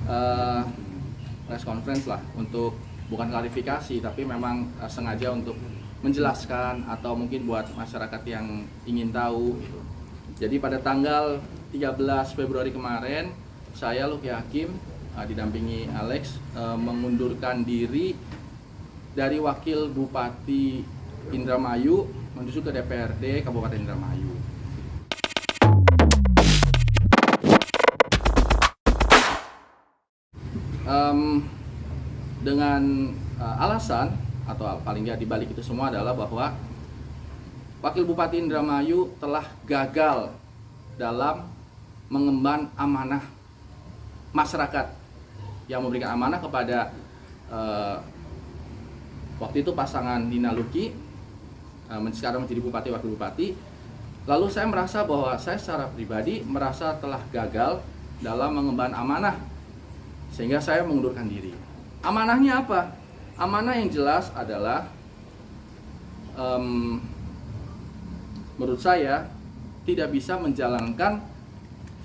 uh, press conference lah, untuk bukan klarifikasi tapi memang sengaja untuk menjelaskan atau mungkin buat masyarakat yang ingin tahu gitu. Jadi pada tanggal 13 Februari kemarin saya Luki Hakim didampingi Alex mengundurkan diri dari Wakil Bupati Indramayu menuju ke DPRD Kabupaten Indramayu. Dengan alasan atau paling nggak dibalik itu semua adalah bahwa Wakil Bupati Indramayu telah gagal dalam mengemban amanah masyarakat yang memberikan amanah kepada waktu itu pasangan Nina Luki, sekarang menjadi bupati wakil bupati. Lalu saya merasa bahwa saya secara pribadi merasa telah gagal dalam mengemban amanah, sehingga saya mengundurkan diri. Amanahnya apa? Amanah yang jelas adalah menurut saya tidak bisa menjalankan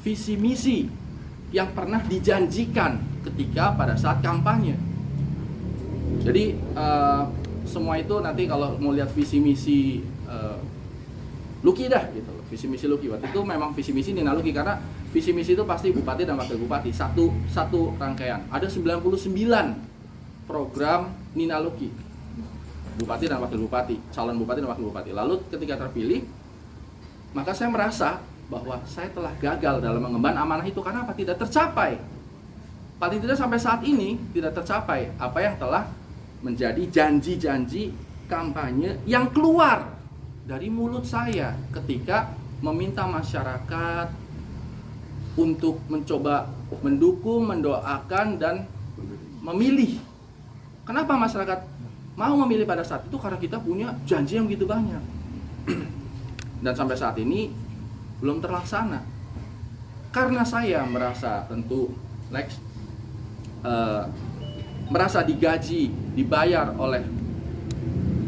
visi misi yang pernah dijanjikan ketika pada saat kampanye. Jadi semua itu nanti kalau mau lihat visi misi Luki dah gitu. Visi misi Luki waktu itu memang visi misi Nina Luki, karena visi misi itu pasti bupati dan wakil bupati satu rangkaian. Ada 99 program Nina Luki, bupati dan wakil bupati, calon bupati dan wakil bupati. Lalu ketika terpilih, maka saya merasa bahwa saya telah gagal dalam mengemban amanah itu. Karena apa? Tidak tercapai. Paling tidak sampai saat ini tidak tercapai apa yang telah menjadi janji-janji kampanye yang keluar dari mulut saya ketika meminta masyarakat untuk mencoba mendukung, mendoakan, dan memilih. Kenapa masyarakat mau memilih pada saat itu? Karena kita punya janji yang begitu banyak. Dan sampai saat ini belum terlaksana. Karena saya merasa tentu Lex merasa digaji, dibayar oleh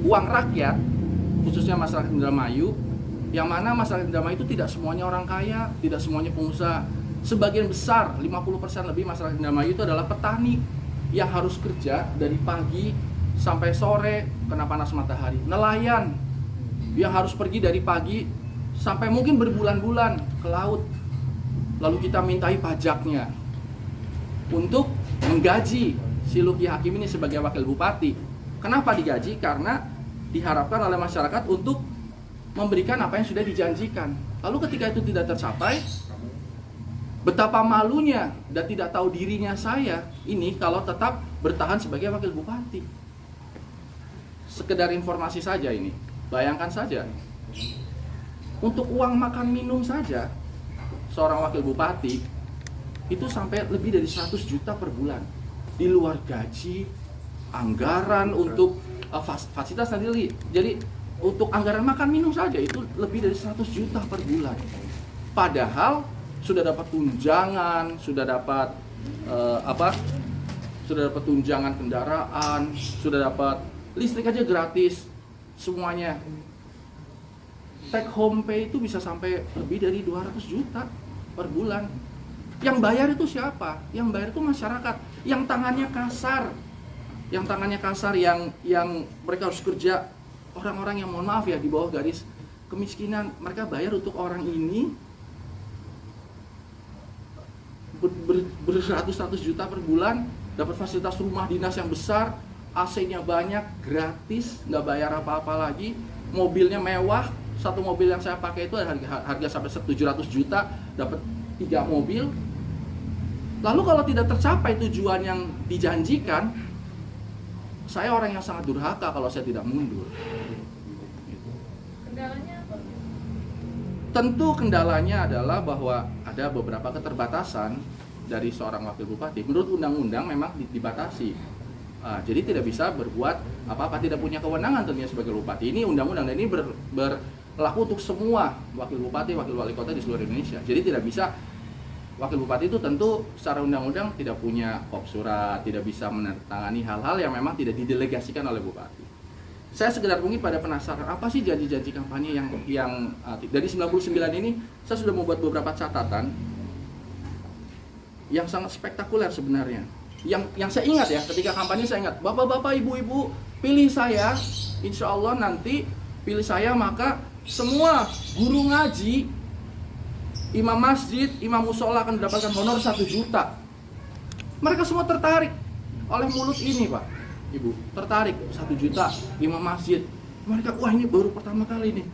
uang rakyat, khususnya masyarakat Indramayu, yang mana masyarakat Indramayu itu tidak semuanya orang kaya, tidak semuanya pengusaha. Sebagian besar, 50% lebih masyarakat Indramayu itu adalah petani yang harus kerja dari pagi sampai sore kena panas matahari. Nelayan yang harus pergi dari pagi sampai mungkin berbulan-bulan ke laut. Lalu kita mintai pajaknya untuk menggaji si Luki Hakim ini sebagai wakil bupati. Kenapa digaji? Karena diharapkan oleh masyarakat untuk memberikan apa yang sudah dijanjikan. Lalu ketika itu tidak tercapai, betapa malunya dan tidak tahu dirinya saya ini kalau tetap bertahan sebagai wakil bupati. Sekedar informasi saja ini. Bayangkan saja, untuk uang makan minum saja seorang wakil bupati itu sampai lebih dari 100 juta per bulan. Di luar gaji, anggaran untuk fasilitas nanti. Jadi untuk anggaran makan minum saja itu lebih dari 100 juta per bulan. Padahal sudah dapat tunjangan, sudah dapat sudah dapat tunjangan kendaraan, sudah dapat listrik aja gratis semuanya. Take home pay itu bisa sampai lebih dari 200 juta per bulan. Yang bayar itu siapa? Yang bayar itu masyarakat yang tangannya kasar. Yang tangannya kasar, yang mereka harus kerja, orang-orang yang mohon maaf ya di bawah garis kemiskinan. Mereka bayar untuk orang ini beratus-ratus juta per bulan, dapat fasilitas rumah dinas yang besar, AC-nya banyak, gratis, nggak bayar apa-apa lagi, mobilnya mewah. Satu mobil yang saya pakai itu harga sampai 700 juta, dapat 3 mobil. Lalu kalau tidak tercapai tujuan yang dijanjikan, saya orang yang sangat durhaka kalau saya tidak mundur. Kendalanya apa? Tentu kendalanya adalah bahwa ada beberapa keterbatasan dari seorang wakil bupati. Menurut undang-undang memang dibatasi. Jadi tidak bisa berbuat apa-apa, tidak punya kewenangan tentunya sebagai bupati. Ini undang-undang dan ini berlaku untuk semua wakil bupati, wakil wali kota di seluruh Indonesia. Jadi tidak bisa, wakil bupati itu tentu secara undang-undang tidak punya kop surat, tidak bisa menandatangani hal-hal yang memang tidak didelegasikan oleh bupati. Saya sekedar mungkin pada penasaran, apa sih janji-janji kampanye yang dari 99 ini saya sudah membuat beberapa catatan. yang sangat spektakuler sebenarnya. Yang saya ingat ya, ketika kampanye saya ingat, bapak-bapak, ibu-ibu, pilih saya, insya Allah nanti pilih saya maka semua guru ngaji, imam masjid, imam musola akan mendapatkan honor 1 juta. Mereka semua tertarik oleh mulut ini, Pak, Ibu. Tertarik 1 juta, imam masjid. Mereka, wah ini baru pertama kali nih.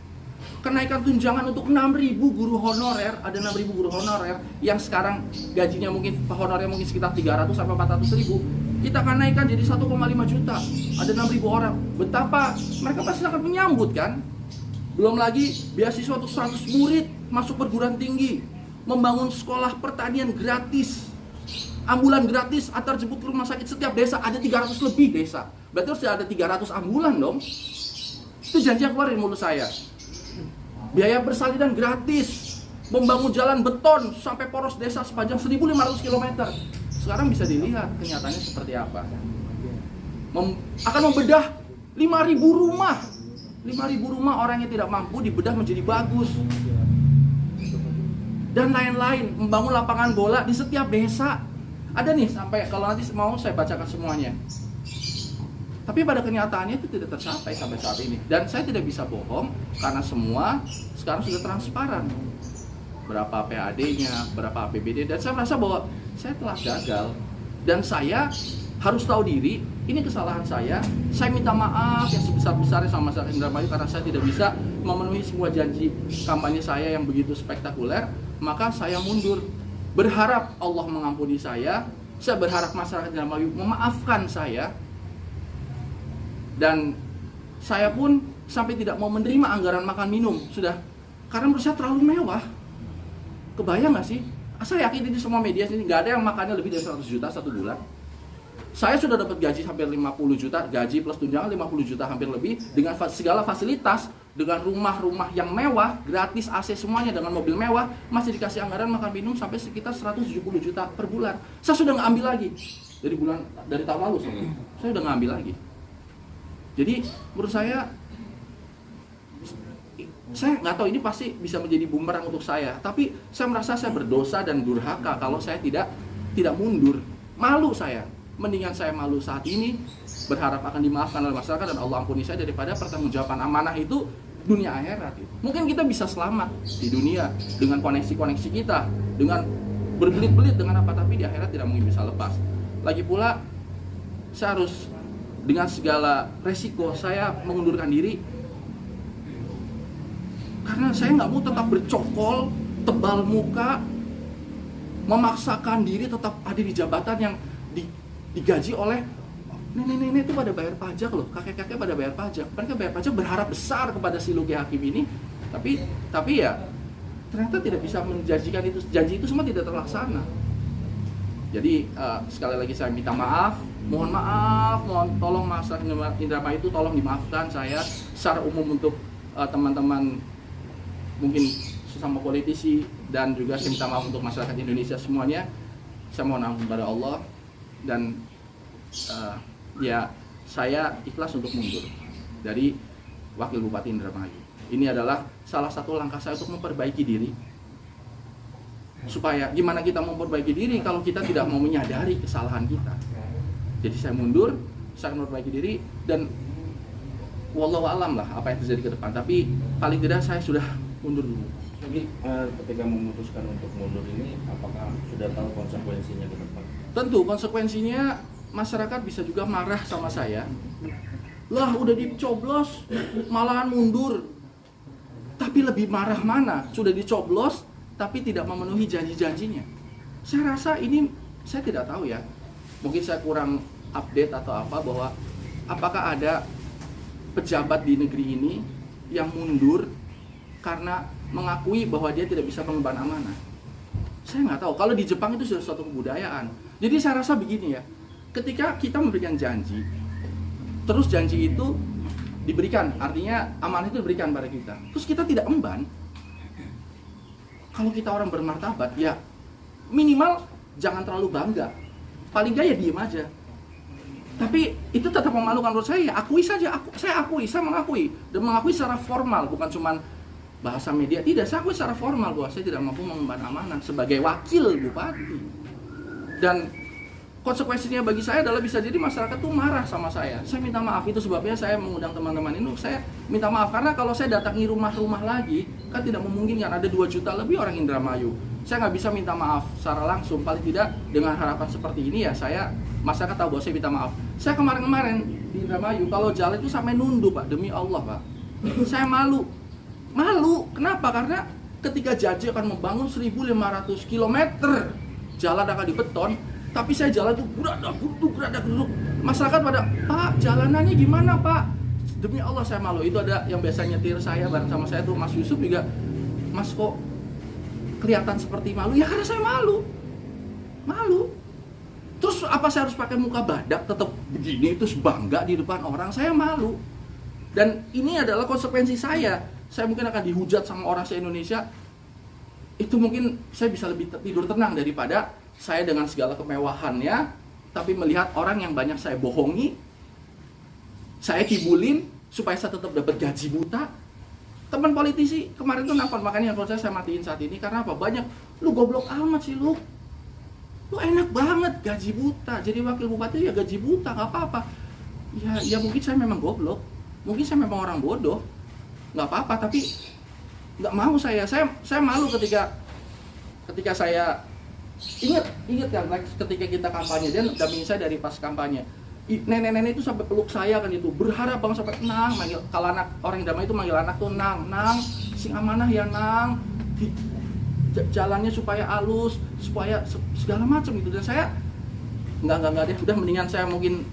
Kenaikan tunjangan untuk 6.000 guru honorer, ada 6.000 guru honorer yang sekarang gajinya mungkin honornya mungkin sekitar 300 sampai 400.000. Kita akan naikkan jadi 1,5 juta. Ada 6.000 orang. Betapa mereka pasti akan menyambut kan? Belum lagi beasiswa untuk 100 murid masuk perguruan tinggi, membangun sekolah pertanian gratis, ambulan gratis antar jemput ke rumah sakit setiap desa, ada 300 lebih desa. Berarti harus ada 300 ambulan dong. Itu janji yang keluar dari mulut saya. Biaya persalinan gratis, membangun jalan beton sampai poros desa sepanjang 1.500 km. Sekarang bisa dilihat kenyataannya seperti apa. Akan membedah 5.000 rumah. 5.000 rumah orang yang tidak mampu dibedah menjadi bagus. Dan lain-lain, membangun lapangan bola di setiap desa. Ada nih sampai, kalau nanti mau saya bacakan semuanya. Tapi pada kenyataannya itu tidak tercapai sampai saat ini. Dan saya tidak bisa bohong karena semua sekarang sudah transparan. Berapa PAD-nya, berapa APBD, dan saya merasa bahwa saya telah gagal. Dan saya harus tahu diri, ini kesalahan saya. Saya minta maaf yang sebesar-besarnya sama masyarakat Indramayu karena saya tidak bisa memenuhi semua janji kampanye saya yang begitu spektakuler. Maka saya mundur. Berharap Allah mengampuni saya. Saya berharap masyarakat Indramayu memaafkan saya. Dan saya pun sampai tidak mau menerima anggaran makan minum. Sudah, karena menurut saya terlalu mewah. Kebayang gak sih? Saya yakin di semua media sini gak ada yang makannya lebih dari 100 juta 1 bulan. Saya sudah dapat gaji hampir 50 juta, gaji plus tunjangan 50 juta hampir lebih, dengan segala fasilitas, dengan rumah-rumah yang mewah, gratis AC semuanya, dengan mobil mewah, masih dikasih anggaran makan minum sampai sekitar 170 juta per bulan. Saya sudah nggak ambil lagi dari tahun lalu, saya udah nggak ambil lagi. Jadi menurut saya nggak tahu ini pasti bisa menjadi bumerang untuk saya, tapi saya merasa saya berdosa dan durhaka kalau saya tidak mundur. Malu saya. Mendingan saya malu saat ini, berharap akan dimaafkan oleh masyarakat dan Allah ampuni saya, daripada pertanggungjawaban amanah itu dunia akhirat. Mungkin kita bisa selamat di dunia dengan koneksi-koneksi kita, dengan berbelit-belit dengan apa, tapi di akhirat tidak mungkin bisa lepas. Lagi pula saya harus dengan segala resiko saya mengundurkan diri karena saya nggak mau tetap bercokol, tebal muka, memaksakan diri tetap ada di jabatan yang digaji oleh nenek-nenek itu pada bayar pajak loh, kakek-kakek pada bayar pajak. Mereka bayar pajak berharap besar kepada si Luki Hakim ini, tapi ya ternyata tidak bisa menjanjikan itu, janji itu semua tidak terlaksana. Jadi sekali lagi saya minta maaf, mohon tolong masyarakat Indramayu itu tolong dimaafkan saya secara umum untuk teman-teman mungkin sesama politisi, dan juga saya minta maaf untuk masyarakat Indonesia semuanya. Saya mohon ampun kepada Allah dan ya saya ikhlas untuk mundur dari Wakil Bupati Indramayu. Ini adalah salah satu langkah saya untuk memperbaiki diri. Supaya gimana kita memperbaiki diri kalau kita tidak mau menyadari kesalahan kita. Jadi saya mundur, saya memperbaiki diri, dan wallahu alam lah apa yang terjadi ke depan. Tapi paling tidak saya sudah mundur dulu. Jadi ketika memutuskan untuk mundur ini, apakah sudah tahu konsekuensinya ke depan? Tentu konsekuensinya masyarakat bisa juga marah sama saya. Lah udah dicoblos malahan mundur. Tapi lebih marah mana? Sudah dicoblos tapi tidak memenuhi janji-janjinya. Saya rasa ini, saya tidak tahu ya. Mungkin saya kurang update atau apa, bahwa apakah ada pejabat di negeri ini yang mundur karena mengakui bahwa dia tidak bisa mengemban amanah. Saya nggak tahu. Kalau di Jepang itu sudah suatu kebudayaan. Jadi saya rasa begini ya, ketika kita memberikan janji, terus janji itu diberikan, artinya amanah itu diberikan pada kita, terus kita tidak emban, kalau kita orang bermartabat, ya minimal jangan terlalu bangga, paling nggak ya diem aja. Tapi itu tetap memalukan menurut saya. Ya akui saja, saya mengakui, dan mengakui secara formal, bukan cuman bahasa media, tidak, saya akui secara formal bahwa saya tidak mampu mengemban amanah sebagai wakil bupati. Dan konsekuensinya bagi saya adalah bisa jadi masyarakat tuh marah sama saya. Saya minta maaf, itu sebabnya saya mengundang teman-teman ini. Saya minta maaf karena kalau saya datangi rumah-rumah lagi kan tidak memungkinkan, ada 2 juta lebih orang Indramayu. Saya nggak bisa minta maaf secara langsung, paling tidak dengan harapan seperti ini ya saya, masyarakat tahu bahwa saya minta maaf. Saya kemarin-kemarin di Indramayu kalau jalan itu sampai nunduk Pak, demi Allah Pak. Saya malu. Kenapa? Karena ketika janji akan membangun 1.500 km jalan akan dibeton, tapi saya jalan tuh gerada-geruduk. Masyarakat pada, Pak, jalanannya gimana Pak? Demi Allah saya malu. Itu ada yang biasa nyetir saya bareng sama saya tuh Mas Yusuf juga. Mas kok kelihatan seperti malu? Ya karena saya malu. Terus apa saya harus pakai muka badak tetap begini terus bangga di depan orang? Saya malu. Dan ini adalah konsekuensi saya. Saya mungkin akan dihujat sama orang se-Indonesia. Itu mungkin saya bisa lebih tidur tenang daripada saya dengan segala kemewahannya, tapi melihat orang yang banyak saya bohongi, saya kibulin supaya saya tetap dapat gaji buta. Teman politisi kemarin tuh nelfon, makanya kalau saya matiin saat ini karena apa? Banyak, lu goblok amat sih lu enak banget gaji buta, jadi wakil bupati ya gaji buta, nggak apa-apa. Ya mungkin saya memang goblok, mungkin saya memang orang bodoh, nggak apa-apa, tapi nggak mau saya malu ketika saya ingat kan ketika kita kampanye, dia dampingin saya dari pas kampanye. Nenek-nenek itu sampai peluk saya kan, itu berharap banget sampai Nang, manggil, kalau anak orang Indramayu itu manggil anak tuh Nang sing amanah ya Nang, jalannya supaya halus, supaya segala macam gitu. Dan saya nggak deh, udah mendingan saya mungkin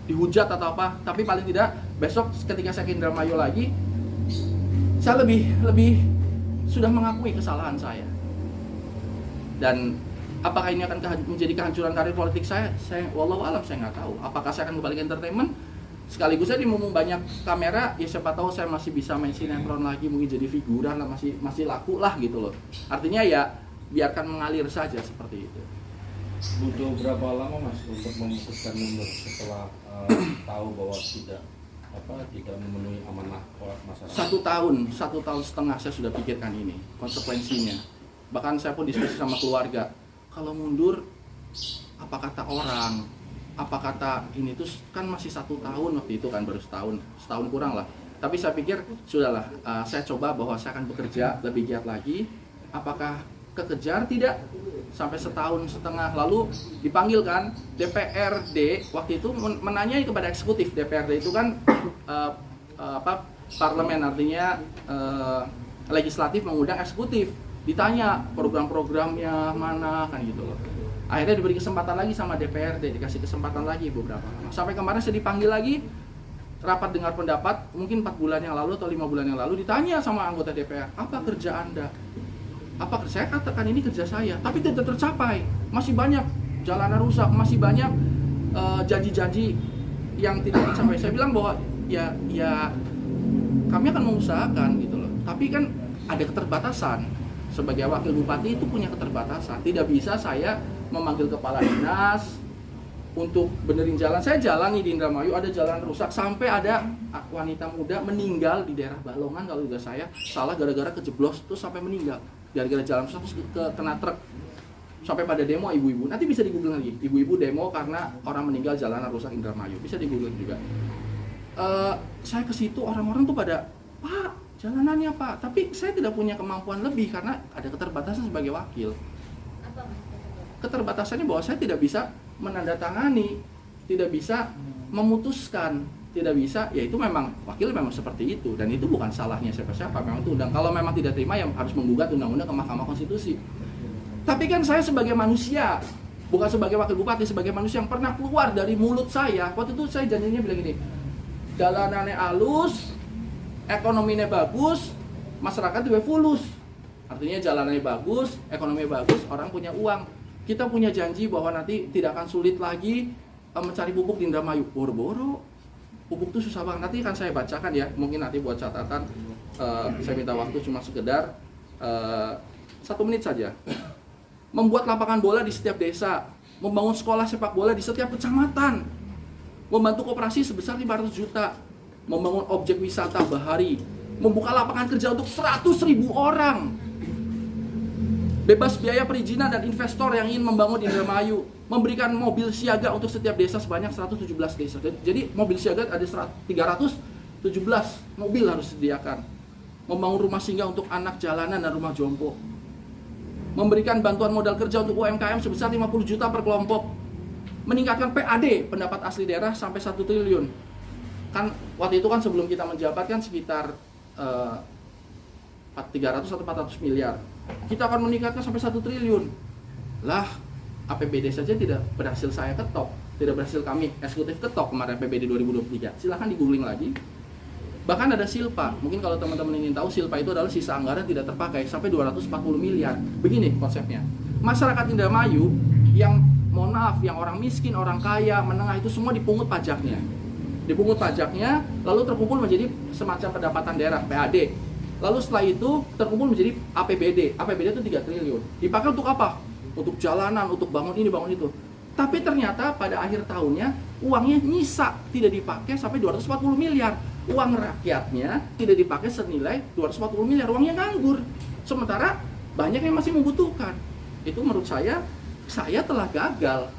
dihujat atau apa, tapi paling tidak besok ketika saya ke Indramayu lagi, saya lebih sudah mengakui kesalahan saya. Dan apakah ini akan menjadi kehancuran karir politik saya wallahu alam, saya nggak tahu. Apakah saya akan kembali ke entertainment? Sekaligus saya dimumung banyak kamera, ya siapa tahu saya masih bisa main sinetron lagi, mungkin jadi figuran lah, masih laku lah gitu loh. Artinya ya biarkan mengalir saja seperti itu. Butuh berapa lama Mas untuk memutuskan mundur setelah tahu bahwa tidak memenuhi amanah masyarakat? 1 tahun setengah saya sudah pikirkan ini konsekuensinya. Bahkan saya pun diskusi sama keluarga, kalau mundur apa kata orang, apa kata ini, tuh kan masih 1 tahun waktu itu kan, baru setahun kurang lah. Tapi saya pikir sudahlah, saya coba bahwa saya akan bekerja lebih giat lagi. Apakah kekejar? Tidak. Sampai 1,5 tahun lalu dipanggil kan DPRD waktu itu menanyai kepada eksekutif. DPRD itu kan parlemen, artinya legislatif mengundang eksekutif, ditanya program-programnya mana kan gitu loh. Akhirnya diberi kesempatan lagi sama DPRD, dikasih kesempatan lagi beberapa lama. Sampai kemarin saya dipanggil lagi rapat dengar pendapat, mungkin 4 bulan yang lalu atau 5 bulan yang lalu, ditanya sama anggota DPR, apa kerja Anda? Saya katakan ini kerja saya, tapi tidak tercapai. Masih banyak jalanan rusak, masih banyak janji-janji yang tidak tercapai. Saya bilang bahwa ya kami akan mengusahakan gitu loh. Tapi kan ada keterbatasan. Sebagai wakil bupati itu punya keterbatasan. Tidak bisa saya memanggil kepala dinas untuk benerin jalan. Saya jalani di Indramayu, ada jalan rusak, sampai ada wanita muda meninggal di daerah Balongan kalau juga saya salah, gara-gara kejeblos terus sampai meninggal. Gara-gara jalan rusak terus kena truk. Sampai pada demo ibu-ibu. Nanti bisa di Google lagi. Ibu-ibu demo karena orang meninggal jalanan rusak Indramayu. Bisa di Google juga. Saya ke situ, orang-orang tuh pada, Pak, jalanannya Pak. Tapi saya tidak punya kemampuan lebih karena ada keterbatasan sebagai wakil. Keterbatasannya bahwa saya tidak bisa menandatangani, tidak bisa memutuskan, tidak bisa, ya itu memang wakil memang seperti itu, dan itu bukan salahnya siapa-siapa, memang itu undang. Kalau memang tidak terima ya harus menggugat undang-undang ke Mahkamah Konstitusi. Tapi kan saya sebagai manusia, bukan sebagai wakil bupati, sebagai manusia yang pernah keluar dari mulut saya, waktu itu saya janjinya bilang gini, jalanannya halus, ekonominya bagus, masyarakat juga fulus. Artinya jalanannya bagus, ekonominya bagus, orang punya uang. Kita punya janji bahwa nanti tidak akan sulit lagi mencari pupuk di Indramayu. Boro-boro, pupuk itu susah banget. Nanti akan saya bacakan ya, mungkin nanti buat catatan. Saya minta waktu cuma sekedar 1 menit saja. Membuat lapangan bola di setiap desa, membangun sekolah sepak bola di setiap kecamatan, membantu koperasi sebesar 500 juta, membangun objek wisata bahari, membuka lapangan kerja untuk 100.000 orang, bebas biaya perizinan dan investor yang ingin membangun di Indramayu, memberikan mobil siaga untuk setiap desa sebanyak 117 desa. Jadi mobil siaga ada 317 mobil harus disediakan. Membangun rumah singgah untuk anak jalanan dan rumah jompo. Memberikan bantuan modal kerja untuk UMKM sebesar 50 juta per kelompok. Meningkatkan PAD, pendapat asli daerah, sampai 1 triliun. Kan waktu itu kan sebelum kita menjabat kan sekitar 300 atau 400 miliar. Kita akan meningkatkan sampai 1 triliun. Lah, APBD saja tidak berhasil saya ketok, tidak berhasil kami eksekutif ketok kemarin APBD 2023. Silahkan di googling lagi. Bahkan ada silpa, mungkin kalau teman-teman ingin tahu, silpa itu adalah sisa anggaran tidak terpakai sampai 240 miliar. Begini konsepnya, masyarakat Indramayu yang mohon maaf, yang orang miskin, orang kaya, menengah itu semua dipungut pajaknya. Dipungut pajaknya, lalu terkumpul menjadi semacam pendapatan daerah, PAD. Lalu setelah itu terkumpul menjadi APBD. APBD itu 3 triliun. Dipakai untuk apa? Untuk jalanan, untuk bangun ini, bangun itu. Tapi ternyata pada akhir tahunnya uangnya nyisa, tidak dipakai sampai 240 miliar. Uang rakyatnya tidak dipakai senilai 240 miliar, uangnya nganggur. Sementara banyak yang masih membutuhkan. Itu menurut saya telah gagal.